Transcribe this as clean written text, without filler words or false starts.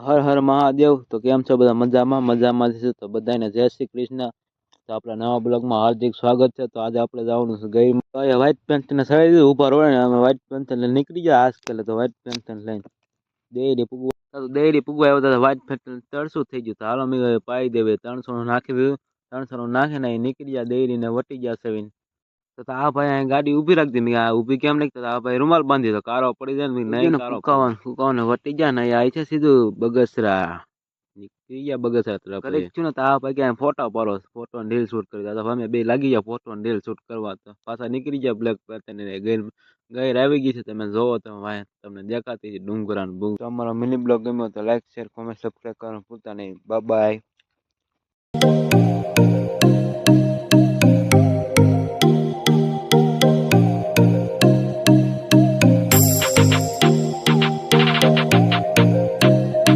હર હર મહાદેવ. તો કેમ છો બધા? મજામાં છે તો બધાને જય શ્રી કૃષ્ણ. તો આપણા નવા બ્લોગમાં હાર્દિક સ્વાગત છે. તો આજે આપણે જવાનું છે ગઈ વ્હાઈટ પેન્ટ ને સડાઈ દીધું ઉપર હોય ને અમે વ્હાઈટ પેન્ટ લઈને નીકળી ગયા આજકાલ તો વ્હાઈટ પેન્ટ લઈને ડેરી પૂગવા આવ્યો તો વ્હાઈટ પેન્ટ તરશું થઈ ગયું. તો હાલો મેં પાઈ દેવે 300 નું નાખી દીધું. 300 નું નાખીને નીકળી ગયા ડેરી ને વટી ગયા સેવીને. તો આ ભાઈ અહીં ગાડી ઊભી રાખી મેં આ ઊભી કેમ નહીં? તો આ ભાઈ રૂમાલ બાંધી તો કારો પડી જાય ને નહીં કારો ફૂકાવાને વટી ગયા ને આ છે સીધું બગસરા નીકળી ગયા બગસરા તરફ કરી છું ને. તો આ ભાઈ ક્યાં ફોટા પાડો ફોટો ને રીલ શૂટ કરી તો અમે બે લાગી ગયા ફોટો ને રીલ શૂટ કરવા. તો પાછા નીકળી ગયા બ્લેક પેટર્ન ગઈ આવી ગઈ છે. તમે જોવો તમે ભાઈ તમને દેખાતી છે ડુંગરા ને બુંગ. અમારો મિની બ્લોગ ગમ્યો તો લાઈક શેર કોમેન્ટ સબસ્ક્રાઈબ કરવાનું ભૂલતા નહીં. Bye bye.